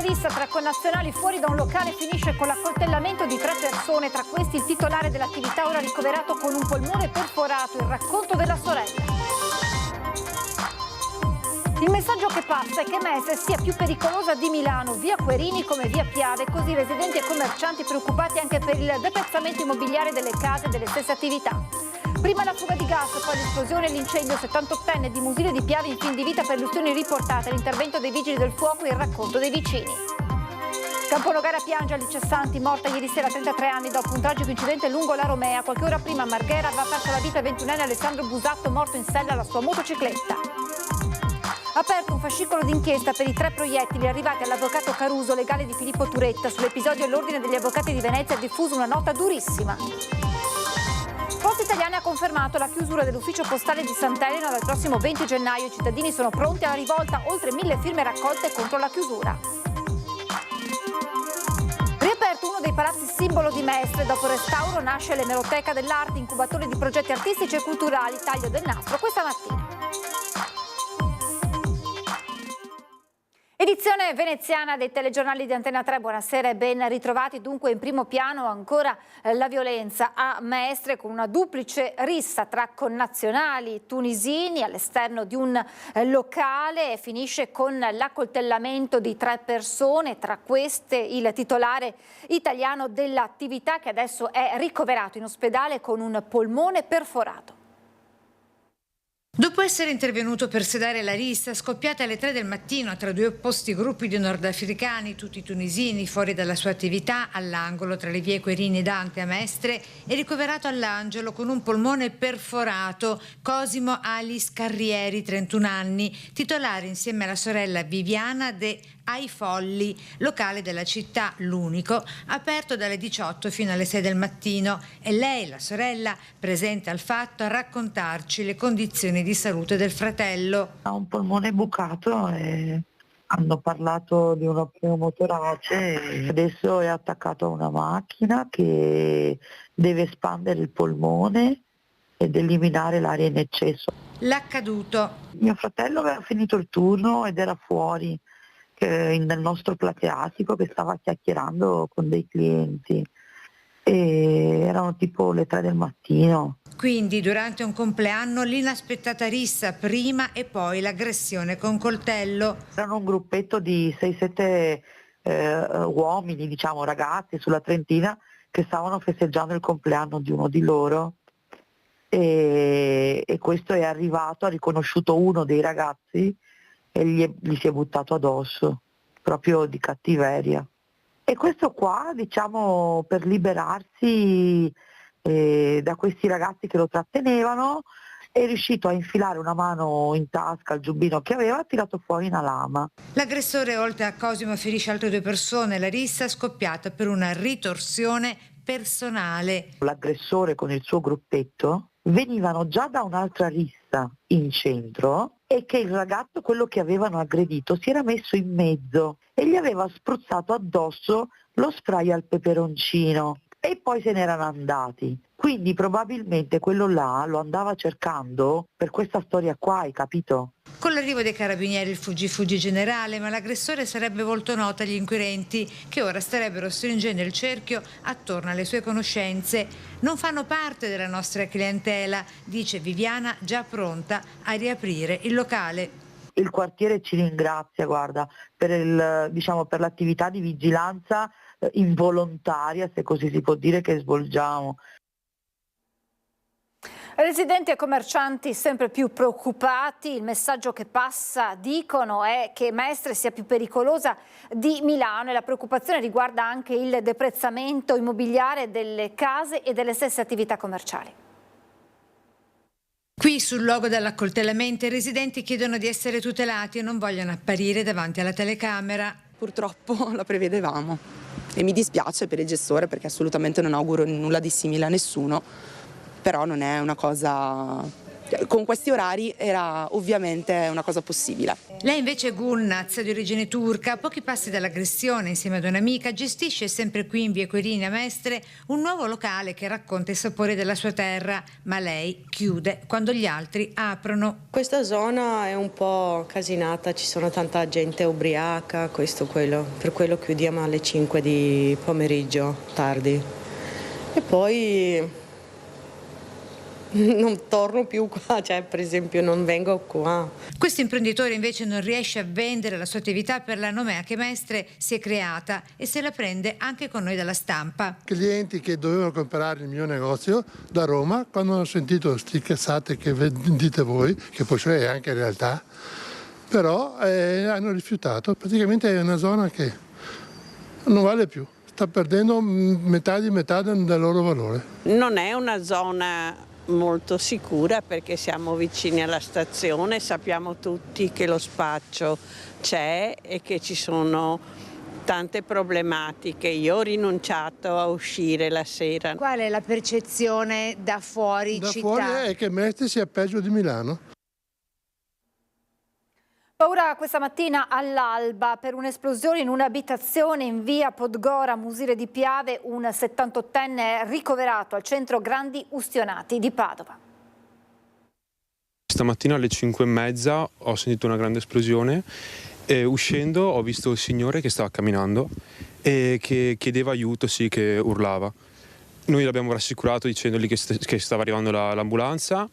rissa tra connazionali fuori da un locale finisce con l'accoltellamento di 3 persone, tra questi il titolare dell'attività ora ricoverato con un polmone perforato, il racconto della sorella. Il messaggio che passa è che Mestre sia più pericolosa di Milano, via Querini come via Piave, così residenti e commercianti preoccupati anche per il deprezzamento immobiliare delle case e delle stesse attività. Prima la fuga di gas, poi l'esplosione e l'incendio 78enne di Musile di Piave in fin di vita per le ustioni riportate, l'intervento dei vigili del fuoco e il racconto dei vicini. Camponogara piange Alice Santi, morta ieri sera a 33 anni dopo un tragico incidente lungo la Romea. Qualche ora prima a Marghera aveva perso la vita il 21enne Alessandro Busatto, morto in sella alla sua motocicletta. Aperto un fascicolo d'inchiesta per i 3 proiettili arrivati all'avvocato Caruso, legale di Filippo Turetta. Sull'episodio l'Ordine degli Avvocati di Venezia ha diffuso una nota durissima. Poste Italiane ha confermato la chiusura dell'ufficio postale di Sant'Elena dal prossimo 20 gennaio. I cittadini sono pronti alla rivolta, oltre 1000 firme raccolte contro la chiusura. Riaperto uno dei palazzi simbolo di Mestre, dopo restauro nasce l'Emeroteca dell'Arte, incubatore di progetti artistici e culturali, taglio del nastro questa mattina. Edizione veneziana dei telegiornali di Antena 3, buonasera e ben ritrovati. Dunque in primo piano ancora la violenza a Mestre con una duplice rissa tra connazionali tunisini all'esterno di un locale e finisce con l'accoltellamento di 3 persone, tra queste il titolare italiano dell'attività che adesso è ricoverato in ospedale con un polmone perforato. Dopo essere intervenuto per sedare la rissa, scoppiata alle 3 del mattino tra 2 opposti gruppi di nordafricani, tutti tunisini, fuori dalla sua attività, all'angolo tra le vie Querini e Dante a Mestre, è ricoverato all'Angelo con un polmone perforato Cosimo Alis Carrieri, 31 anni, titolare insieme alla sorella Viviana de Ai Folli, locale della città, l'unico, aperto dalle 18 fino alle 6 del mattino. E lei, la sorella, presente al fatto, a raccontarci le condizioni di salute del fratello. Ha un polmone bucato e hanno parlato di uno pneumotorace e adesso è attaccato a una macchina che deve espandere il polmone ed eliminare l'aria in eccesso. L'accaduto. Mio fratello aveva finito il turno ed era fuori nel nostro plateatico che stava chiacchierando con dei clienti e erano tipo le 3 del mattino. Quindi durante un compleanno l'inaspettata rissa prima e poi l'aggressione con coltello. Erano un gruppetto di 6-7 uomini, diciamo ragazzi sulla trentina che stavano festeggiando il compleanno di uno di loro e questo è arrivato, ha riconosciuto uno dei ragazzi e gli si è buttato addosso, proprio di cattiveria. E questo qua, diciamo, per liberarsi da questi ragazzi che lo trattenevano, è riuscito a infilare una mano in tasca al giubbino che aveva e ha tirato fuori una lama. L'aggressore, oltre a Cosimo, ferisce altre 2 persone. La rissa è scoppiata per una ritorsione personale. L'aggressore con il suo gruppetto venivano già da un'altra rissa in centro e che il ragazzo, quello che avevano aggredito, si era messo in mezzo e gli aveva spruzzato addosso lo spray al peperoncino e poi se n'erano andati. Quindi probabilmente quello là lo andava cercando per questa storia qua, hai capito? Con l'arrivo dei carabinieri il fuggi generale, ma l'aggressore sarebbe volto nota agli inquirenti che ora starebbero stringendo il cerchio attorno alle sue conoscenze. Non fanno parte della nostra clientela, dice Viviana, già pronta a riaprire il locale. Il quartiere ci ringrazia, guarda, per l'attività di vigilanza involontaria, se così si può dire, che svolgiamo. Residenti e commercianti sempre più preoccupati, il messaggio che passa, dicono, è che Mestre sia più pericolosa di Milano e la preoccupazione riguarda anche il deprezzamento immobiliare delle case e delle stesse attività commerciali. Qui sul luogo dell'accoltellamento i residenti chiedono di essere tutelati e non vogliono apparire davanti alla telecamera. Purtroppo la prevedevamo e mi dispiace per il gestore perché assolutamente non auguro nulla di simile a nessuno. Però non è una cosa Con questi orari era ovviamente una cosa possibile. Lei invece è Gulnaz, di origine turca, a pochi passi dall'aggressione, insieme ad un'amica, gestisce sempre qui in via Querini a Mestre un nuovo locale che racconta i sapori della sua terra, ma lei chiude quando gli altri aprono. Questa zona è un po' casinata, ci sono tanta gente ubriaca, questo quello, per quello chiudiamo alle 5 di pomeriggio, tardi. E poi non torno più qua, cioè per esempio non vengo qua. Questo imprenditore invece non riesce a vendere la sua attività per la nomea che Mestre si è creata e se la prende anche con noi dalla stampa. Clienti che dovevano comprare il mio negozio da Roma, quando hanno sentito sti cazzate che dite voi, che poi è anche realtà, però hanno rifiutato. Praticamente è una zona che non vale più, sta perdendo metà del loro valore. Non è una zona molto sicura perché siamo vicini alla stazione, sappiamo tutti che lo spaccio c'è e che ci sono tante problematiche. Io ho rinunciato a uscire la sera. Qual è la percezione da fuori Da città? fuori è che Mestre sia peggio di Milano. Paura questa mattina all'alba per un'esplosione in un'abitazione in via Podgora, Musile di Piave, un 78enne ricoverato al centro Grandi Ustionati di Padova. Stamattina alle 5:30 ho sentito una grande esplosione e uscendo ho visto il signore che stava camminando e che chiedeva aiuto, sì, che urlava. Noi l'abbiamo rassicurato dicendogli che stava arrivando l'ambulanza,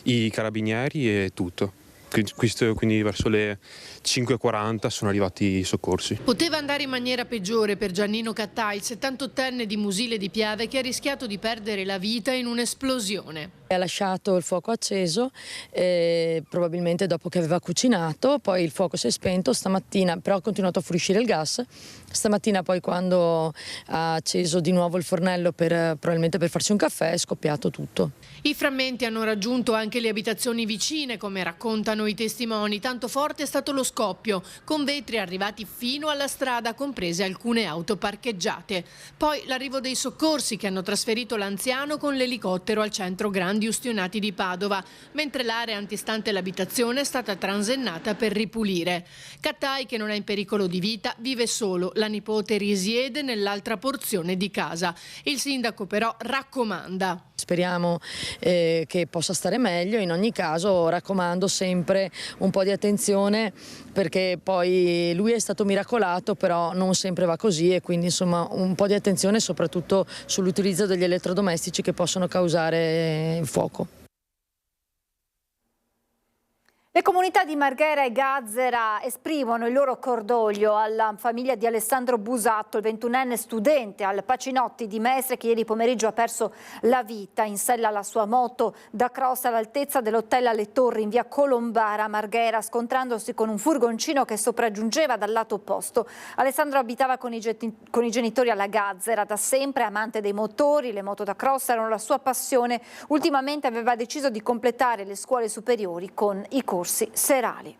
i carabinieri e tutto. Quindi verso le 5:40 sono arrivati i soccorsi. Poteva andare in maniera peggiore per Giannino Cattai, il 78enne di Musile di Piave, che ha rischiato di perdere la vita in un'esplosione. Ha lasciato il fuoco acceso, probabilmente dopo che aveva cucinato, poi il fuoco si è spento stamattina, però ha continuato a fuoriuscire il gas. Stamattina poi quando ha acceso di nuovo il fornello probabilmente per farsi un caffè è scoppiato tutto. I frammenti hanno raggiunto anche le abitazioni vicine, come raccontano i testimoni. Tanto forte è stato lo scoppio, con vetri arrivati fino alla strada, comprese alcune auto parcheggiate. Poi l'arrivo dei soccorsi che hanno trasferito l'anziano con l'elicottero al centro Grandi Ustionati di Padova, mentre l'area antistante l'abitazione è stata transennata per ripulire. Cattai, che non è in pericolo di vita, vive solo. La nipote risiede nell'altra porzione di casa. Il sindaco però raccomanda. Speriamo che possa stare meglio, in ogni caso raccomando sempre un po' di attenzione perché poi lui è stato miracolato, però non sempre va così e quindi insomma un po' di attenzione soprattutto sull'utilizzo degli elettrodomestici che possono causare il fuoco. Le comunità di Marghera e Gazzera esprimono il loro cordoglio alla famiglia di Alessandro Busatto, il 21enne studente al Pacinotti di Mestre che ieri pomeriggio ha perso la vita in sella alla sua moto da cross all'altezza dell'hotel alle Torri in via Colombara a Marghera, scontrandosi con un furgoncino che sopraggiungeva dal lato opposto. Alessandro abitava con i genitori alla Gazzera, da sempre amante dei motori, le moto da cross erano la sua passione. Ultimamente aveva deciso di completare le scuole superiori con i corsi serali.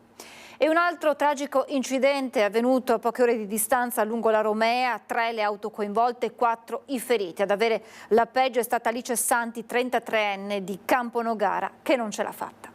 E un altro tragico incidente è avvenuto a poche ore di distanza lungo la Romea, 3 le auto coinvolte e 4 i feriti. Ad avere la peggio è stata Alice Santi, 33enne di Camponogara, che non ce l'ha fatta.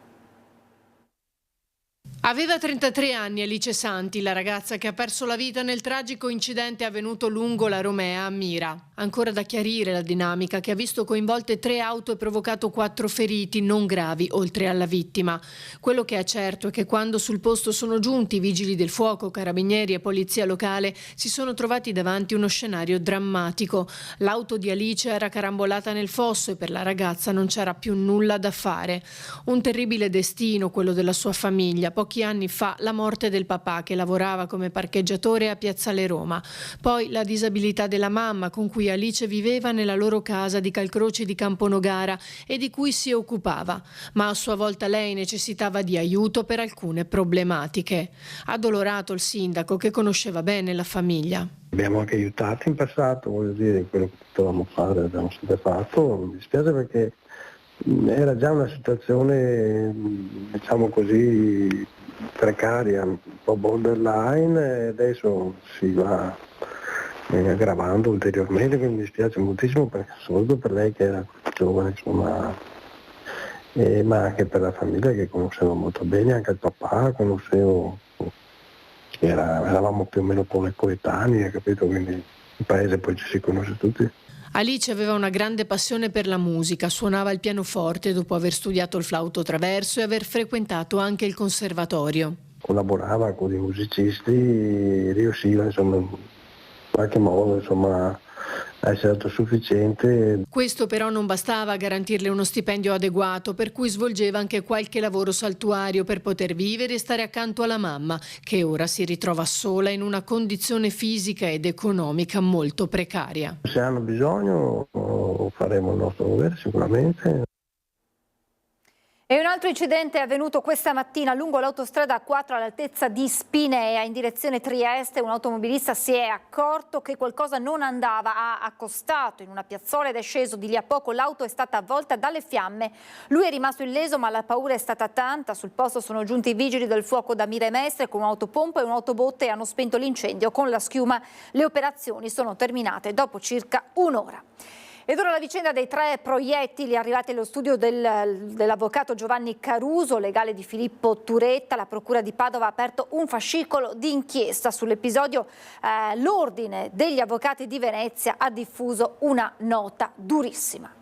Aveva 33 anni Alice Santi, la ragazza che ha perso la vita nel tragico incidente avvenuto lungo la Romea a Mira. Ancora da chiarire la dinamica che ha visto coinvolte 3 auto e provocato 4 feriti non gravi, oltre alla vittima. Quello che è certo è che quando sul posto sono giunti vigili del fuoco, carabinieri e polizia locale, si sono trovati davanti uno scenario drammatico. L'auto di Alice era carambolata nel fosso e per la ragazza non c'era più nulla da fare. Un terribile destino, quello della sua famiglia. Pochi anni fa la morte del papà che lavorava come parcheggiatore a Piazzale Roma, poi la disabilità della mamma con cui Alice viveva nella loro casa di Calcroci di Camponogara e di cui si occupava, ma a sua volta lei necessitava di aiuto per alcune problematiche. Addolorato il sindaco che conosceva bene la famiglia. Abbiamo anche aiutato in passato, voglio dire, quello che potevamo fare abbiamo sempre fatto. Mi dispiace perché era già una situazione, diciamo così, precaria, un po' borderline e adesso si va aggravando ulteriormente, quindi mi dispiace moltissimo soprattutto per lei che era giovane, insomma, ma anche per la famiglia che conoscevo molto bene, anche il papà conoscevo, eravamo più o meno coetanei, capito? Quindi in paese poi ci si conosce tutti. Alice aveva una grande passione per la musica, suonava il pianoforte dopo aver studiato il flauto traverso e aver frequentato anche il conservatorio. Collaborava con i musicisti, riusciva insomma in qualche modo a essere autosufficiente. Questo però non bastava a garantirle uno stipendio adeguato, per cui svolgeva anche qualche lavoro saltuario per poter vivere e stare accanto alla mamma, che ora si ritrova sola in una condizione fisica ed economica molto precaria. Se hanno bisogno faremo il nostro dovere sicuramente. E un altro incidente è avvenuto questa mattina lungo l'autostrada A4 all'altezza di Spinea in direzione Trieste. Un automobilista si è accorto che qualcosa non andava, ha accostato in una piazzola ed è sceso di lì a poco. L'auto è stata avvolta dalle fiamme. Lui è rimasto illeso, ma la paura è stata tanta. Sul posto sono giunti i vigili del fuoco da Mira e Mestre con un'autopompa e un'autobotte e hanno spento l'incendio con la schiuma. Le operazioni sono terminate dopo circa un'ora. Ed ora la vicenda dei 3 proiettili arrivati allo studio dell'avvocato Giovanni Caruso, legale di Filippo Turetta. La procura di Padova ha aperto un fascicolo di inchiesta sull'episodio. L'ordine degli avvocati di Venezia ha diffuso una nota durissima.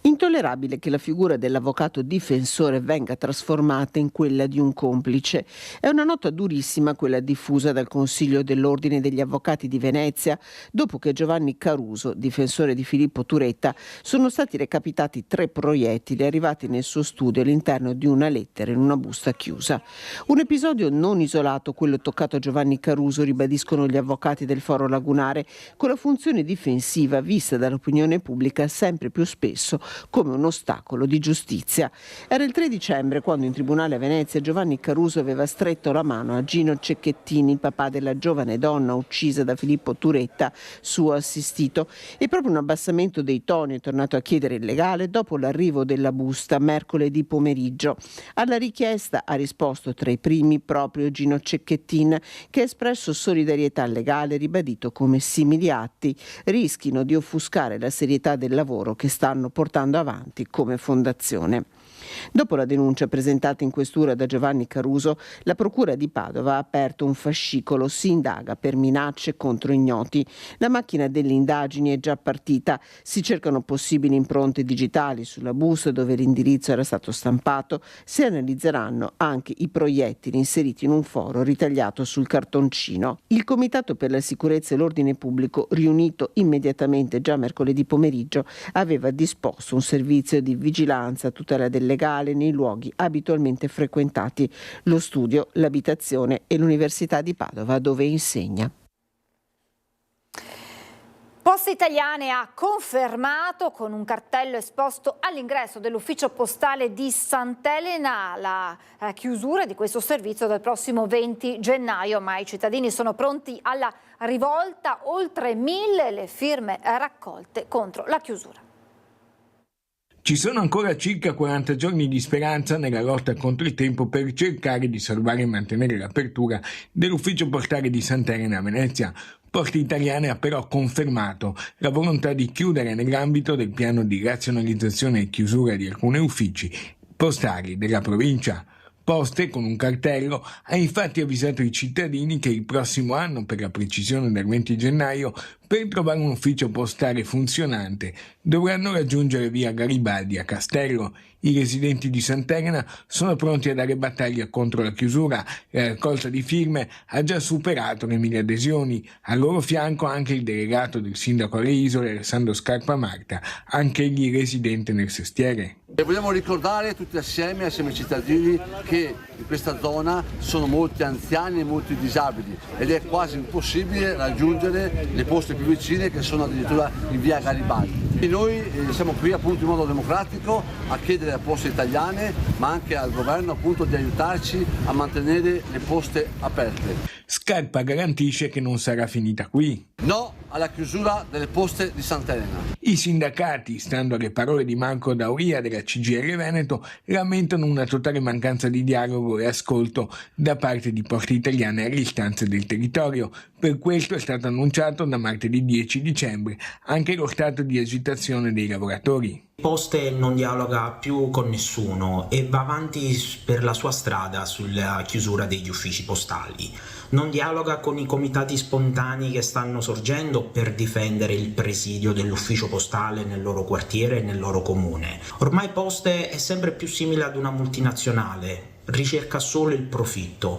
Intollerabile che la figura dell'avvocato difensore venga trasformata in quella di un complice. È una nota durissima quella diffusa dal Consiglio dell'Ordine degli Avvocati di Venezia dopo che Giovanni Caruso, difensore di Filippo Turetta, sono stati recapitati 3 proiettili arrivati nel suo studio all'interno di una lettera in una busta chiusa. Un episodio non isolato, quello toccato a Giovanni Caruso, ribadiscono gli avvocati del Foro Lagunare, con la funzione difensiva vista dall'opinione pubblica sempre più spesso come un ostacolo di giustizia. Era il 3 dicembre quando in tribunale a Venezia Giovanni Caruso aveva stretto la mano a Gino Cecchettini, il papà della giovane donna uccisa da Filippo Turetta, suo assistito, e proprio un abbassamento dei toni è tornato a chiedere il legale dopo l'arrivo della busta mercoledì pomeriggio. Alla richiesta ha risposto tra i primi proprio Gino Cecchettin, che ha espresso solidarietà al legale, ribadito come simili atti rischino di offuscare la serietà del lavoro che stanno portando avanti come fondazione. Dopo la denuncia presentata in questura da Giovanni Caruso, la Procura di Padova ha aperto un fascicolo, si indaga per minacce contro ignoti. La macchina delle indagini è già partita, si cercano possibili impronte digitali sulla busta dove l'indirizzo era stato stampato, si analizzeranno anche i proiettili inseriti in un foro ritagliato sul cartoncino. Il Comitato per la Sicurezza e l'Ordine Pubblico, riunito immediatamente già mercoledì pomeriggio, aveva disposto un servizio di vigilanza a tutela del legale nei luoghi abitualmente frequentati, lo studio, l'abitazione e l'Università di Padova dove insegna. Poste Italiane ha confermato con un cartello esposto all'ingresso dell'ufficio postale di Sant'Elena la chiusura di questo servizio dal prossimo 20 gennaio, ma i cittadini sono pronti alla rivolta, oltre 1000 le firme raccolte contro la chiusura. Ci sono ancora circa 40 giorni di speranza nella lotta contro il tempo per cercare di salvare e mantenere l'apertura dell'ufficio postale di Sant'Elena a Venezia. Poste Italiane ha però confermato la volontà di chiudere nell'ambito del piano di razionalizzazione e chiusura di alcuni uffici postali della provincia. Poste, con un cartello, ha infatti avvisato i cittadini che il prossimo anno, per la precisione del 20 gennaio, per trovare un ufficio postale funzionante dovranno raggiungere via Garibaldi a Castello. I residenti di Sant'Elena sono pronti a dare battaglia contro la chiusura. La raccolta di firme ha già superato le 1000 adesioni. Al loro fianco anche il delegato del sindaco alle Isole, Alessandro Scarpa Marta, anche egli residente nel Sestiere. E vogliamo ricordare tutti assieme ai cittadini che in questa zona sono molti anziani e molti disabili ed è quasi impossibile raggiungere le poste più vicine, che sono addirittura in via Garibaldi. E noi siamo qui appunto in modo democratico a chiedere a Poste Italiane, ma anche al governo appunto di aiutarci a mantenere le poste aperte. Scarpa garantisce che non sarà finita qui. No alla chiusura delle poste di Sant'Elena. I sindacati, stando alle parole di Marco D'Auria della CGIL Veneto, lamentano una totale mancanza di dialogo e ascolto da parte di Poste Italiane alle istanze del territorio. Per questo è stato annunciato da martedì 10 dicembre anche lo stato di agitazione dei lavoratori. Poste non dialoga più con nessuno e va avanti per la sua strada sulla chiusura degli uffici postali. Non dialoga con i comitati spontanei che stanno sorgendo per difendere il presidio dell'ufficio postale nel loro quartiere e nel loro comune. Ormai Poste è sempre più simile ad una multinazionale, ricerca solo il profitto.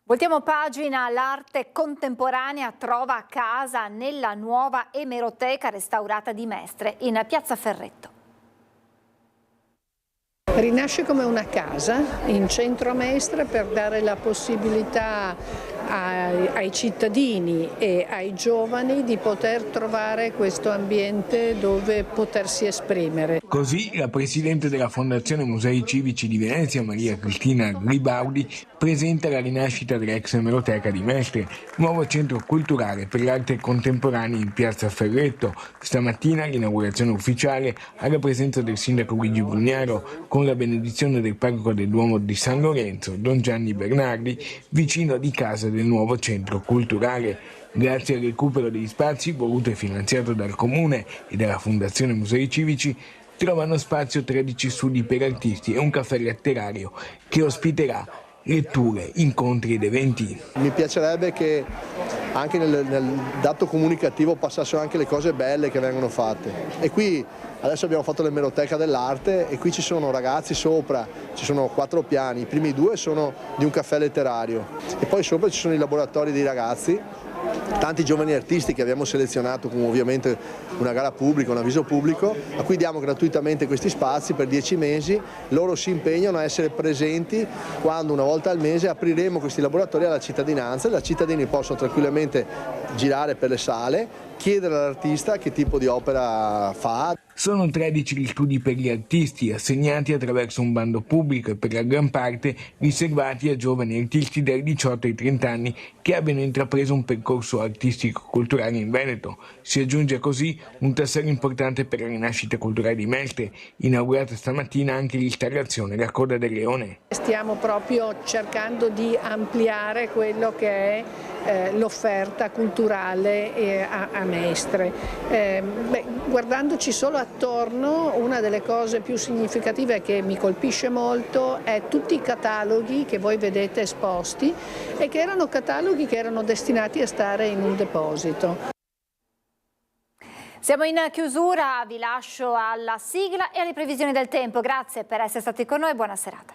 Voltiamo pagina, l'arte contemporanea trova casa nella nuova emeroteca restaurata di Mestre in Piazza Ferretto. Rinasce come una casa in centro a Mestre per dare la possibilità ai cittadini e ai giovani di poter trovare questo ambiente dove potersi esprimere. Così la presidente della Fondazione Musei Civici di Venezia, Maria Cristina Gribaudi, presenta la rinascita dell'ex emeroteca di Mestre, nuovo centro culturale per l'arte contemporanea in Piazza Ferretto. Stamattina l'inaugurazione ufficiale alla presenza del sindaco Luigi Brugnaro con la benedizione del parroco del Duomo di San Lorenzo, Don Gianni Bernardi, vicino di casa del nuovo centro culturale. Grazie al recupero degli spazi voluto e finanziato dal Comune e dalla Fondazione Musei Civici, trovano spazio 13 studi per artisti e un caffè letterario che ospiterà letture, incontri ed eventi. Mi piacerebbe che anche nel dato comunicativo passassero anche le cose belle che vengono fatte. E qui adesso abbiamo fatto l'emeroteca dell'arte e qui ci sono ragazzi sopra, ci sono 4 piani, i primi 2 sono di un caffè letterario e poi sopra ci sono i laboratori dei ragazzi, tanti giovani artisti che abbiamo selezionato con ovviamente una gara pubblica, un avviso pubblico, a cui diamo gratuitamente questi spazi per 10 mesi, loro si impegnano a essere presenti quando una volta al mese apriremo questi laboratori alla cittadinanza e i cittadini possono tranquillamente girare per le sale, chiedere all'artista che tipo di opera fa. Sono 13 gli studi per gli artisti assegnati attraverso un bando pubblico e per la gran parte riservati a giovani artisti dai 18 ai 30 anni che abbiano intrapreso un percorso artistico-culturale in Veneto. Si aggiunge così un tassello importante per la rinascita culturale di Mestre, inaugurata stamattina anche l'installazione La Coda del Leone. Stiamo proprio cercando di ampliare quello che è l'offerta culturale a Mestre. Guardandoci solo attorno, una delle cose più significative che mi colpisce molto è tutti i cataloghi che voi vedete esposti e che erano cataloghi che erano destinati a stare in un deposito. Siamo in chiusura, vi lascio alla sigla e alle previsioni del tempo. Grazie per essere stati con noi e buona serata.